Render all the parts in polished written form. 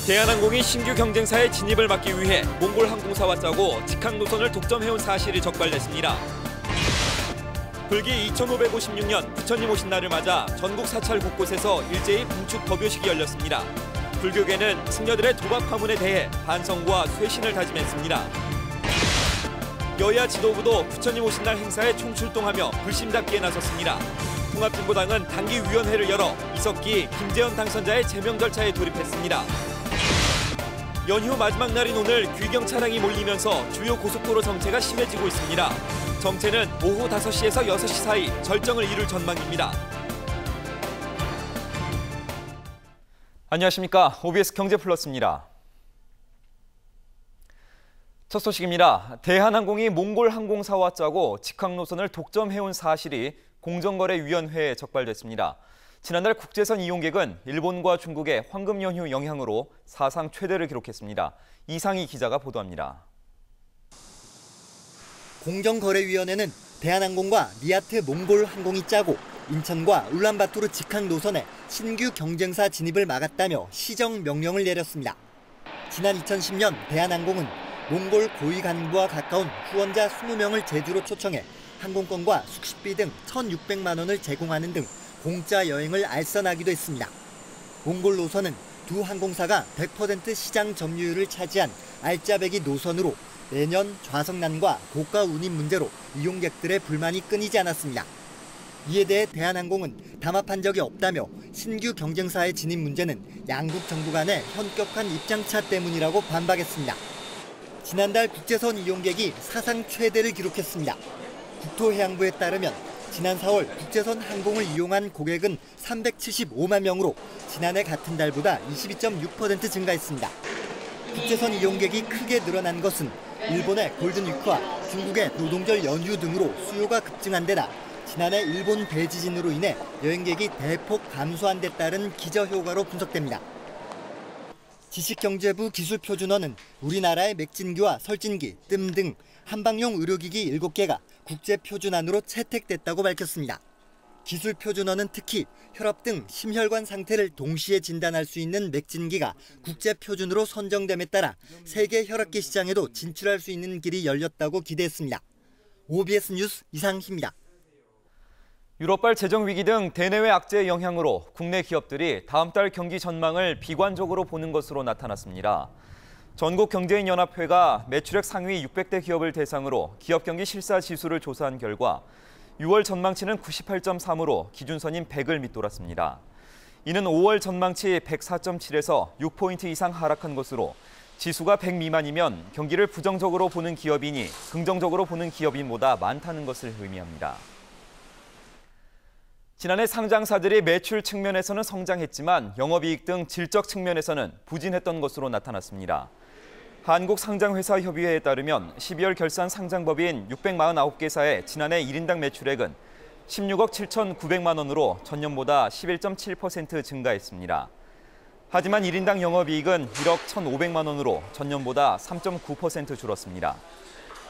대한항공이 신규 경쟁사의 진입을 막기 위해 몽골 항공사와 짜고 직항 노선을 독점해온 사실이 적발됐습니다. 불기 2556년 부처님 오신 날을 맞아 전국 사찰 곳곳에서 일제히 봉축 법요식이 열렸습니다. 불교계는 승려들의 도박 파문에 대해 반성과 쇄신을 다짐했습니다. 여야 지도부도 부처님 오신 날 행사에 총출동하며 불신잡기에 나섰습니다. 통합진보당은 당기위원회를 열어 이석기, 김재현 당선자의 제명 절차에 돌입했습니다. 연휴 마지막 날인 오늘 귀경 차량이 몰리면서 주요 고속도로 정체가 심해지고 있습니다. 정체는 오후 5시에서 6시 사이 절정을 이룰 전망입니다. 안녕하십니까. OBS 경제플러스입니다. 첫 소식입니다. 대한항공이 몽골 항공사와 짜고 직항 노선을 독점해온 사실이 공정거래위원회에 적발됐습니다. 지난달 국제선 이용객은 일본과 중국의 황금 연휴 영향으로 사상 최대를 기록했습니다. 이상희 기자가 보도합니다. 공정거래위원회는 대한항공과 리아트 몽골 항공이 짜고 인천과 울란바토르 직항 노선에 신규 경쟁사 진입을 막았다며 시정 명령을 내렸습니다. 지난 2010년 대한항공은 몽골 고위 간부와 가까운 후원자 20명을 제주로 초청해 항공권과 숙식비 등 1,600만 원을 제공하는 등 공짜 여행을 알선하기도 했습니다. 몽골 노선은 두 항공사가 100% 시장 점유율을 차지한 알짜배기 노선으로 매년 좌석난과 고가 운임 문제로 이용객들의 불만이 끊이지 않았습니다. 이에 대해 대한항공은 담합한 적이 없다며 신규 경쟁사의 진입 문제는 양국 정부 간의 현격한 입장차 때문이라고 반박했습니다. 지난달 국제선 이용객이 사상 최대를 기록했습니다. 국토해양부에 따르면 지난 4월 국제선 항공을 이용한 고객은 375만 명으로 지난해 같은 달보다 22.6% 증가했습니다. 국제선 이용객이 크게 늘어난 것은 일본의 골든위크와 중국의 노동절 연휴 등으로 수요가 급증한 데다 지난해 일본 대지진으로 인해 여행객이 대폭 감소한 데 따른 기저효과로 분석됩니다. 지식경제부 기술표준원은 우리나라의 맥진기와 설진기, 뜸 등 한방용 의료기기 7개가 국제표준안으로 채택됐다고 밝혔습니다. 기술표준원은 특히 혈압 등 심혈관 상태를 동시에 진단할 수 있는 맥진기가 국제표준으로 선정됨에 따라 세계 혈압기 시장에도 진출할 수 있는 길이 열렸다고 기대했습니다. OBS 뉴스 이상희입니다. 유럽발 재정 위기 등 대내외 악재의 영향으로 국내 기업들이 다음 달 경기 전망을 비관적으로 보는 것으로 나타났습니다. 전국경제인연합회가 매출액 상위 600대 기업을 대상으로 기업 경기 실사 지수를 조사한 결과 6월 전망치는 98.3으로 기준선인 100을 밑돌았습니다. 이는 5월 전망치 104.7에서 6포인트 이상 하락한 것으로 지수가 100 미만이면 경기를 부정적으로 보는 기업인이 긍정적으로 보는 기업인보다 많다는 것을 의미합니다. 지난해 상장사들이 매출 측면에서는 성장했지만 영업이익 등 질적 측면에서는 부진했던 것으로 나타났습니다. 한국상장회사협의회에 따르면 12월 결산 상장법인 649개사의 지난해 1인당 매출액은 16억 7,900만 원으로 전년보다 11.7% 증가했습니다. 하지만 1인당 영업이익은 1억 1,500만 원으로 전년보다 3.9% 줄었습니다.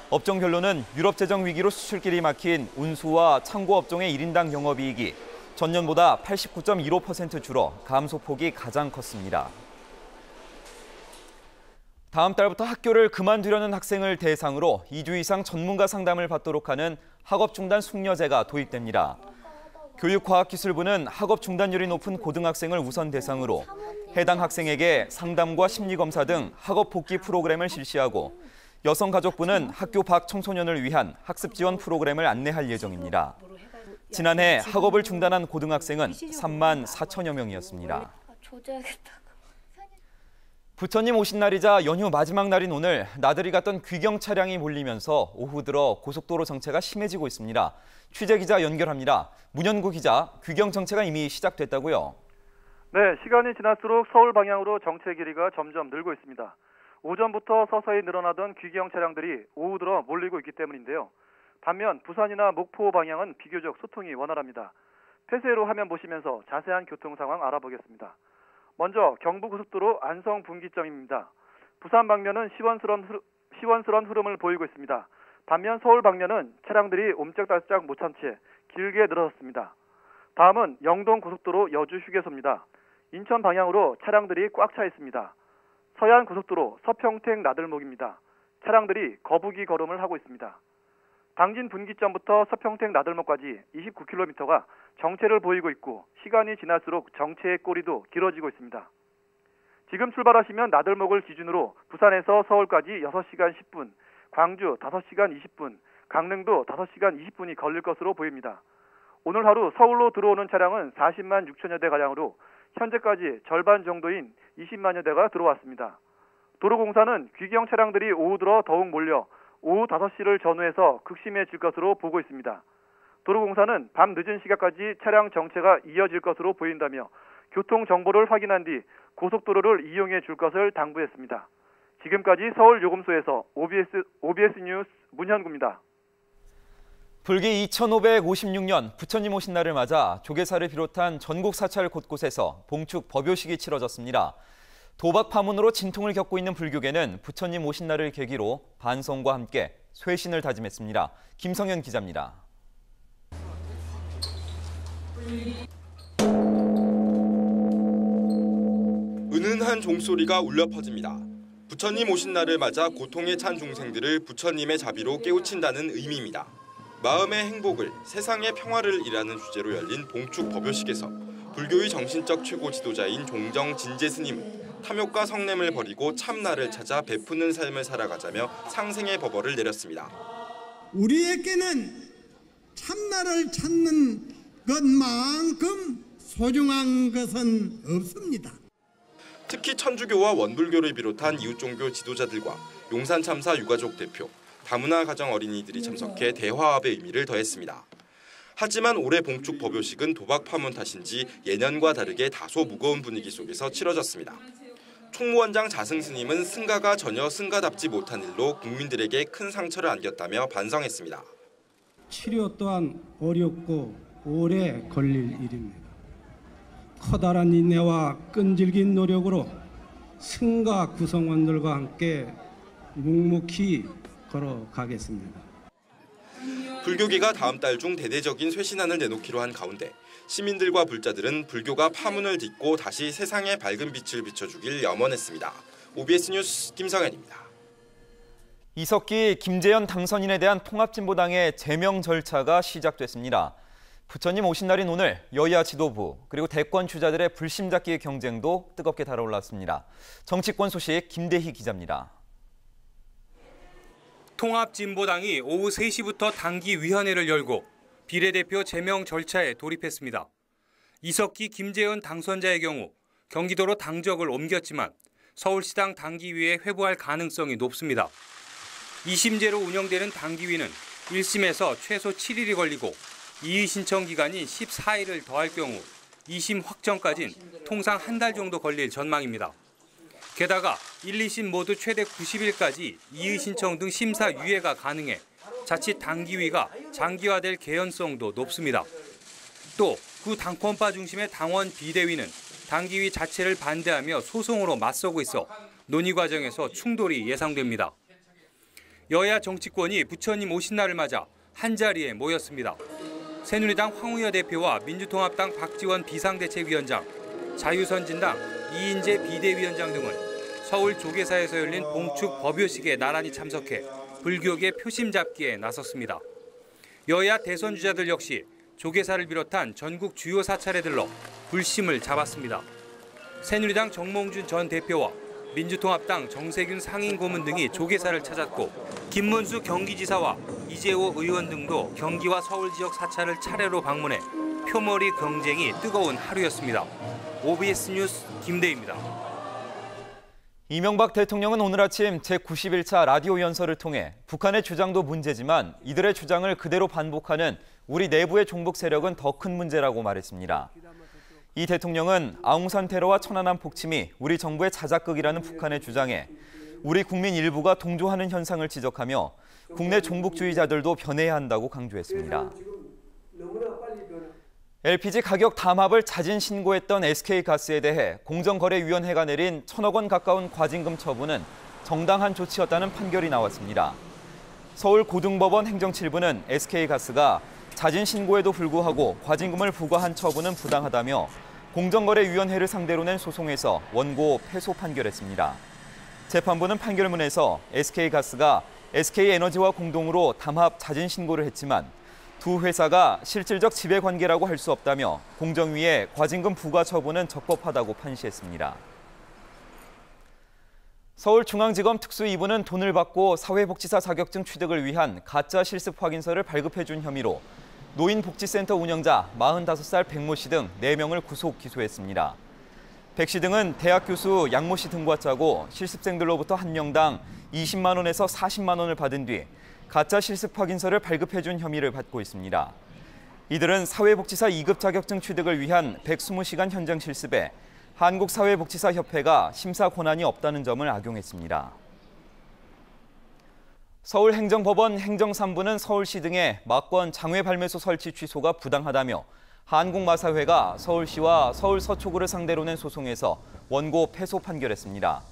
업종별로는 유럽 재정 위기로 수출길이 막힌 운수와 창고 업종의 1인당 영업이익이 전년보다 89.15% 줄어 감소폭이 가장 컸습니다. 다음 달부터 학교를 그만두려는 학생을 대상으로 2주 이상 전문가 상담을 받도록 하는 학업 중단 숙려제가 도입됩니다. 교육과학기술부는 학업 중단율이 높은 고등학생을 우선 대상으로 해당 학생에게 상담과 심리검사 등 학업 복귀 프로그램을 실시하고 여성가족부는 학교 밖 청소년을 위한 학습 지원 프로그램을 안내할 예정입니다. 지난해 학업을 중단한 고등학생은 3만 4천여 명이었습니다. 부처님 오신 날이자 연휴 마지막 날인 오늘 나들이 갔던 귀경 차량이 몰리면서 오후 들어 고속도로 정체가 심해지고 있습니다. 취재기자 연결합니다. 문현구 기자, 귀경 정체가 이미 시작됐다고요? 네, 시간이 지날수록 서울 방향으로 정체 길이가 점점 늘고 있습니다. 오전부터 서서히 늘어나던 귀경 차량들이 오후 들어 몰리고 있기 때문인데요. 반면 부산이나 목포 방향은 비교적 소통이 원활합니다. 폐쇄로 화면 보시면서 자세한 교통 상황 알아보겠습니다. 먼저 경부고속도로 안성 분기점입니다. 부산 방면은 시원스러운 흐름을 보이고 있습니다. 반면 서울 방면은 차량들이 옴짝달짝 못한 채 길게 늘어섰습니다. 다음은 영동고속도로 여주 휴게소입니다. 인천 방향으로 차량들이 꽉 차 있습니다. 서해안 고속도로 서평택 나들목입니다. 차량들이 거북이 걸음을 하고 있습니다. 당진 분기점부터 서평택 나들목까지 29km가 정체를 보이고 있고 시간이 지날수록 정체의 꼬리도 길어지고 있습니다. 지금 출발하시면 나들목을 기준으로 부산에서 서울까지 6시간 10분, 광주 5시간 20분, 강릉도 5시간 20분이 걸릴 것으로 보입니다. 오늘 하루 서울로 들어오는 차량은 40만 6천여 대가량으로 현재까지 절반 정도인 20만여 대가 들어왔습니다. 도로공사는 귀경 차량들이 오후 들어 더욱 몰려 오후 5시를 전후해서 극심해질 것으로 보고 있습니다. 도로공사는 밤 늦은 시각까지 차량 정체가 이어질 것으로 보인다며 교통정보를 확인한 뒤 고속도로를 이용해 줄 것을 당부했습니다. 지금까지 서울요금소에서 OBS 뉴스 문현구입니다. 불기 2556년 부처님 오신 날을 맞아 조계사를 비롯한 전국 사찰 곳곳에서 봉축 법요식이 치러졌습니다. 도박 파문으로 진통을 겪고 있는 불교계는 부처님 오신 날을 계기로 반성과 함께 쇄신을 다짐했습니다. 김성현 기자입니다. 은은한 종소리가 울려 퍼집니다. 부처님 오신 날을 맞아 고통에 찬 중생들을 부처님의 자비로 깨우친다는 의미입니다. 마음의 행복을, 세상의 평화를 이라는 주제로 열린 봉축 법요식에서 불교의 정신적 최고 지도자인 종정 진제 스님은 탐욕과 성냄을 버리고 참나를 찾아 베푸는 삶을 살아가자며 상생의 법어를 내렸습니다. 우리에게는 참나를 찾는 것만큼 소중한 것은 없습니다. 특히 천주교와 원불교를 비롯한 이웃종교 지도자들과 용산참사 유가족 대표, 다문화 가정 어린이들이 참석해 대화합의 의미를 더했습니다. 하지만 올해 봉축 법요식은 도박 파문 탓인지 예년과 다르게 다소 무거운 분위기 속에서 치러졌습니다. 총무원장 자승 스님은 승가가 전혀 승가답지 못한 일로 국민들에게 큰 상처를 안겼다며 반성했습니다. 치료 또한 어렵고 오래 걸릴 일입니다. 커다란 인내와 끈질긴 노력으로 승가 구성원들과 함께 묵묵히 걸어가겠습니다. 불교계가 다음 달 중 대대적인 쇄신안을 내놓기로 한 가운데 시민들과 불자들은 불교가 파문을 딛고 다시 세상에 밝은 빛을 비춰주길 염원했습니다. OBS 뉴스 김성현입니다. 이석기, 김재현 당선인에 대한 통합진보당의 제명 절차가 시작됐습니다. 부처님 오신 날인 오늘 여야 지도부 그리고 대권 주자들의 불심 잡기 경쟁도 뜨겁게 달아올랐습니다. 정치권 소식 김대희 기자입니다. 통합진보당이 오후 3시부터 당기위원회를 열고 비례대표 제명 절차에 돌입했습니다. 이석기, 김재현 당선자의 경우 경기도로 당적을 옮겼지만 서울시당 당기위에 회부할 가능성이 높습니다. 2심제로 운영되는 당기위는 1심에서 최소 7일이 걸리고 이의 신청 기간인 14일을 더할 경우 2심 확정까진 통상 한 달 정도 걸릴 전망입니다. 게다가 1, 2심 모두 최대 90일까지 이의 신청 등 심사 유예가 가능해 자칫 당기위가 장기화될 개연성도 높습니다. 또 구 당권파 중심의 당원 비대위는 당기위 자체를 반대하며 소송으로 맞서고 있어 논의 과정에서 충돌이 예상됩니다. 여야 정치권이 부처님 오신 날을 맞아 한자리에 모였습니다. 새누리당 황우여 대표와 민주통합당 박지원 비상대책위원장, 자유선진당 이인재 비대위원장 등은 서울 조계사에서 열린 봉축 법요식에 나란히 참석해 불교계 표심 잡기에 나섰습니다. 여야 대선 주자들 역시 조계사를 비롯한 전국 주요 사찰에 들러 불심을 잡았습니다. 새누리당 정몽준 전 대표와 민주통합당 정세균 상임고문 등이 조계사를 찾았고 김문수 경기지사와 이재호 의원 등도 경기와 서울 지역 사찰을 차례로 방문해 표머리 경쟁이 뜨거운 하루였습니다. OBS 뉴스 김대희입니다. 이명박 대통령은 오늘 아침 제91차 라디오 연설을 통해 북한의 주장도 문제지만 이들의 주장을 그대로 반복하는 우리 내부의 종북 세력은 더 큰 문제라고 말했습니다. 이 대통령은 아웅산 테러와 천안함 폭침이 우리 정부의 자작극이라는 북한의 주장에 우리 국민 일부가 동조하는 현상을 지적하며 국내 종북주의자들도 변해야 한다고 강조했습니다. LPG 가격 담합을 자진 신고했던 SK가스에 대해 공정거래위원회가 내린 1,000억 원 가까운 과징금 처분은 정당한 조치였다는 판결이 나왔습니다. 서울고등법원 행정칠부는 SK가스가 자진 신고에도 불구하고 과징금을 부과한 처분은 부당하다며 공정거래위원회를 상대로 낸 소송에서 원고 패소 판결했습니다. 재판부는 판결문에서 SK가스가 SK에너지와 공동으로 담합 자진 신고를 했지만 두 회사가 실질적 지배관계라고 할 수 없다며 공정위에 과징금 부과 처분은 적법하다고 판시했습니다. 서울중앙지검 특수 2부는 돈을 받고 사회복지사 자격증 취득을 위한 가짜 실습 확인서를 발급해준 혐의로 노인복지센터 운영자 45살 백모 씨 등 4명을 구속 기소했습니다. 백 씨 등은 대학 교수 양모 씨 등과 짜고 실습생들로부터 한 명당 20만 원에서 40만 원을 받은 뒤 가짜 실습 확인서를 발급해준 혐의를 받고 있습니다. 이들은 사회복지사 2급 자격증 취득을 위한 120시간 현장 실습에 한국사회복지사협회가 심사 권한이 없다는 점을 악용했습니다. 서울행정법원 행정3부는 서울시 등의 막권 장외 발매소 설치 취소가 부당하다며 한국마사회가 서울시와 서울 서초구를 상대로 낸 소송에서 원고 패소 판결했습니다.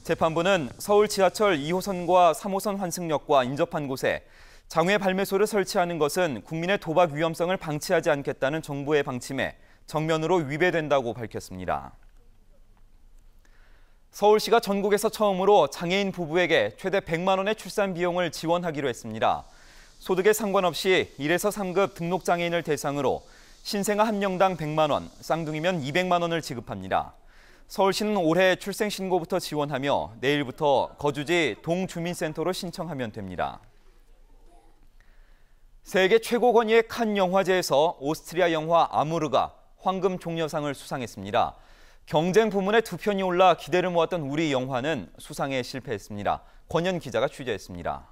재판부는 서울 지하철 2호선과 3호선 환승역과 인접한 곳에 장외 발매소를 설치하는 것은 국민의 도박 위험성을 방치하지 않겠다는 정부의 방침에 정면으로 위배된다고 밝혔습니다. 서울시가 전국에서 처음으로 장애인 부부에게 최대 100만 원의 출산 비용을 지원하기로 했습니다. 소득에 상관없이 1에서 3급 등록장애인을 대상으로 신생아 한 명당 100만 원, 쌍둥이면 200만 원을 지급합니다. 서울시는 올해 출생신고부터 지원하며 내일부터 거주지 동주민센터로 신청하면 됩니다. 세계 최고 권위의 칸 영화제에서 오스트리아 영화 아무르가 황금 종려상을 수상했습니다. 경쟁 부문에 2편이 올라 기대를 모았던 우리 영화는 수상에 실패했습니다. 권현 기자가 취재했습니다.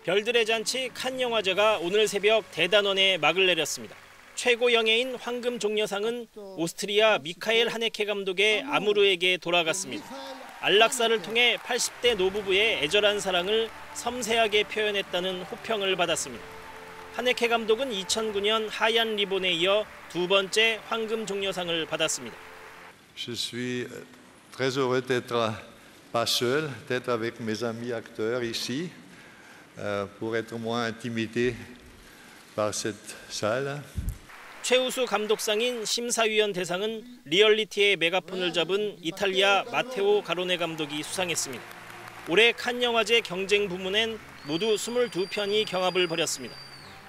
별들의 잔치 칸 영화제가 오늘 새벽 대단원에 막을 내렸습니다. 최고 영예인 황금 종려상은 오스트리아 미카엘 하네케 감독의 아무르에게 돌아갔습니다. 안락사를 통해 80대 노부부의 애절한 사랑을 섬세하게 표현했다는 호평을 받았습니다. 하네케 감독은 2009년 하얀 리본에 이어 두 번째 황금 종려상을 받았습니다. Je suis très heureux d'être pas seul, d'être avec mes amis acteurs ici, pour être moins intimidé par cette salle. 최우수 감독상인 심사위원 대상은 리얼리티의 메가폰을 잡은 이탈리아 마테오 가로네 감독이 수상했습니다. 올해 칸 영화제 경쟁 부문엔 모두 22편이 경합을 벌였습니다.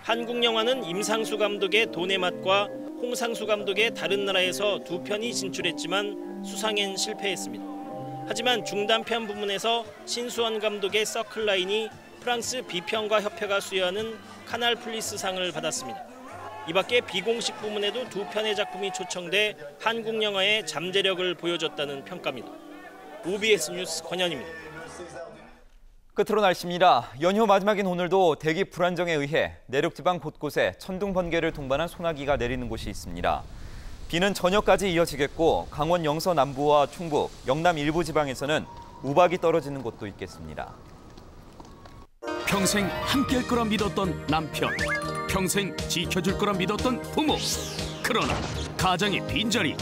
한국 영화는 임상수 감독의 돈의 맛과 홍상수 감독의 다른 나라에서 2편이 진출했지만 수상엔 실패했습니다. 하지만 중단편 부문에서 신수원 감독의 서클라인이 프랑스 비평가 협회가 수여하는 카날 플리스상을 받았습니다. 이 밖에 비공식 부문에도 2편의 작품이 초청돼 한국 영화의 잠재력을 보여줬다는 평가입니다. OBS 뉴스 권현입니다. 끝으로 날씨입니다. 연휴 마지막인 오늘도 대기 불안정에 의해 내륙지방 곳곳에 천둥 번개를 동반한 소나기가 내리는 곳이 있습니다. 비는 저녁까지 이어지겠고 강원 영서 남부와 충북, 영남 일부 지방에서는 우박이 떨어지는 곳도 있겠습니다. 평생 함께할 거라 믿었던 남편, 평생 지켜줄 거라 믿었던 부모. 그러나 가정의 빈자리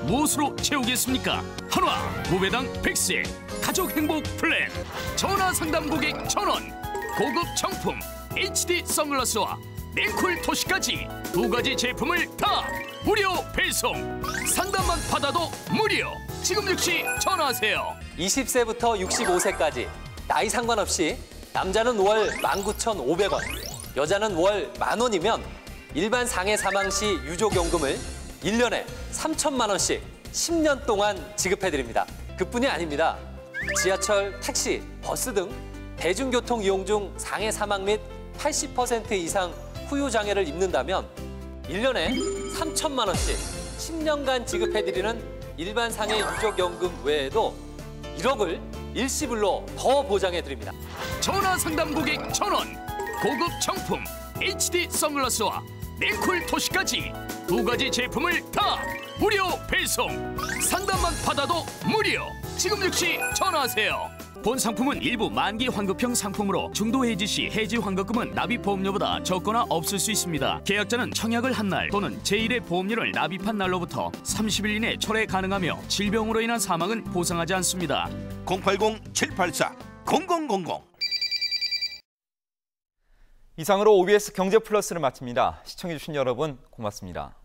무엇으로 채우겠습니까? 한화 무배당 100세 가족 행복 플랜, 전화 상담 고객 1,000원, 고급 정품 HD 선글라스와 맹쿨 토시까지 2가지 제품을 다 무료 배송. 상담만 받아도 무료. 지금 즉시 전화하세요. 20세부터 65세까지 나이 상관없이 남자는 월 19,500원, 여자는 월 10,000원이면 일반 상해 사망 시 유족연금을 1년에 3,000만 원씩 10년 동안 지급해드립니다. 그뿐이 아닙니다. 지하철, 택시, 버스 등 대중교통 이용 중 상해 사망 및 80% 이상 후유 장애를 입는다면 1년에 3,000만 원씩 10년간 지급해드리는 일반 상해 유족연금 외에도 1억을 일시불로 더 보장해드립니다. 전화 상담 고객 1,000원, 고급 정품 HD 선글라스와 맹쿨 토시까지 2가지 제품을 다 무료 배송. 상담만 받아도 무료. 지금 즉시 전화하세요. 본 상품은 일부 만기 환급형 상품으로 중도 해지 시 해지 환급금은 납입 보험료보다 적거나 없을 수 있습니다. 계약자는 청약을 한 날 또는 제1회 보험료를 납입한 날로부터 30일 이내 철회 가능하며 질병으로 인한 사망은 보상하지 않습니다. 080-784-0000 이상으로 OBS 경제플러스를 마칩니다. 시청해주신 여러분 고맙습니다.